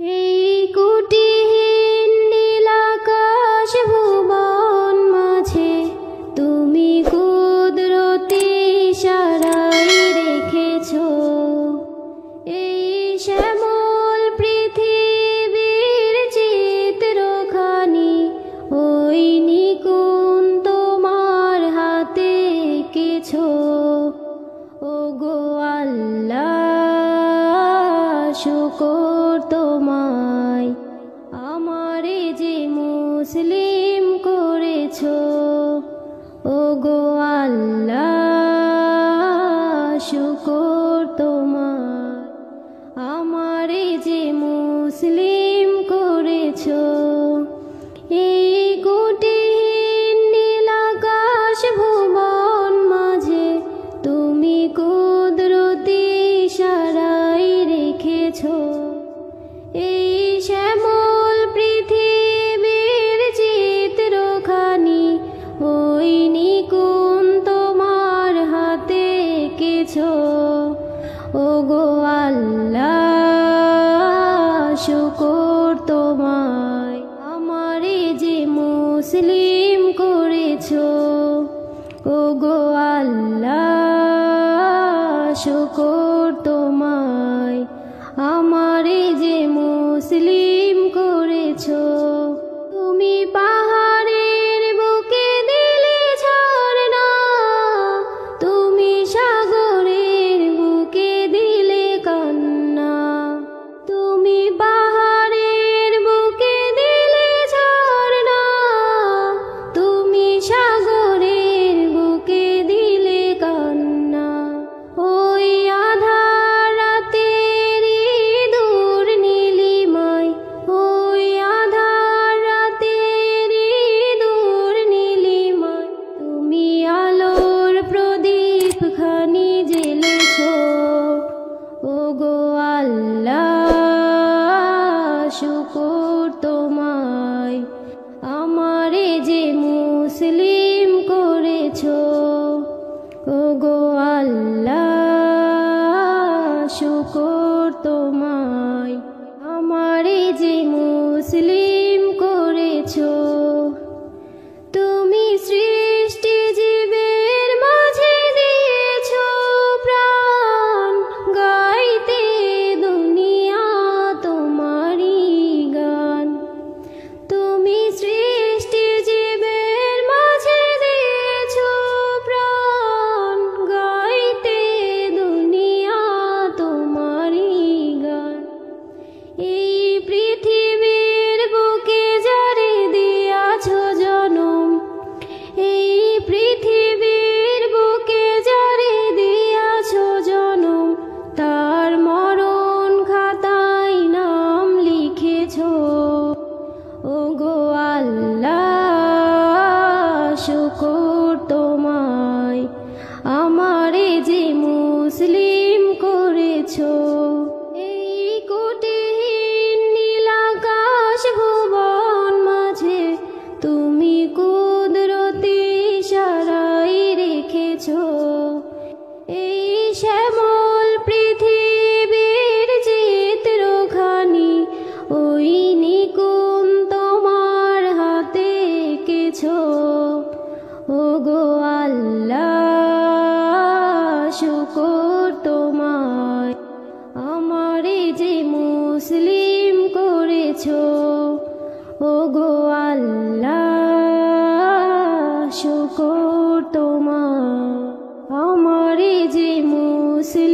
এই কুটিহীন নীলাকাশ ভুবন মাঝে তুমি কুদরতি ইশারায় রেখেছ এই শ্যামল পৃথিবীর চিত্রখানি, ওই নিকুন তোমার হাতে এঁকেছ। ওগো আল্লাহ, শুকর তোমায়, আমারে যে মুসলিম করেছ। ওগো আল্লাহ, শুকর তোমায়, আমারে যে মুসলিম করেছ। এই কুটিহীন নীলাকাশ ভুবন মাঝে তুমি কুদরতি ইশারায় রেখেছ এই শ্যামল পৃথিবীর চিত্রখানি, ওই নিকুন তোমার হাতে এঁকেছ। ওগো আল্লাহ, শুকর তোমায়, আমারে যে মুসলিম করেছ। ওগো আল্লাহ, শুকর তোমায়, আমারে যে মুসলিম করেছ। তুমি পাহাড়ের বুকে দিলে ঝরনা, তুমি সাগরের বুকে দিলে কান্না। তুমি পাহাড়ের বুকে দিলে ঝরনা, তুমি সাগরের বুকে দিলে কান্না। ওই আধার রাতের দূর নীলিমায়, ওই আধার রাতের দূর নীলিমায় তুমি আলোর প্রদীপ খানি জ্বেলেছ। ওগো আল্লাহ, শুকর তোমায়, আমারে যে মুসলিম করেছ। ওগো আল্লাহ, শুকর তোমায়, আমারে যে মুসলিম করেছ। তুমি সৃষ্টি জীবের মাঝে দিয়েছ প্রাণ, গাইতে দুনিয়া তোমারই গান। তুমি সৃষ্টি জীবের মাঝে দিয়েছ প্রাণ, গাইতে দুনিয়া তোমারই গান। এই পৃথিবীর বুকে যারে দিয়াছ জনম, এই পৃথিবীর বুকে যারে দিয়াছ জনম, তার মরণ খাতায় নাম লিখেছ। ওগো আল্লাহ, শুকর তোমায়, আমারে যে মুসলিম করেছ। এই কুটিহীন নীলাকাশ ভুবন মাঝে তুমি কুদরতি ইশারায় রেখেছ এই শ্যামল পৃথিবীর চিত্রখানি, ওই নিকুন তোমার হাতে এঁকেছ। ওগো আল্লাহ, শুকর তোমায়, আমারে যে মুসলিম করেছ। ওগো আল্লাহ, শুকর তোমায়, আমারে যে মুসলিম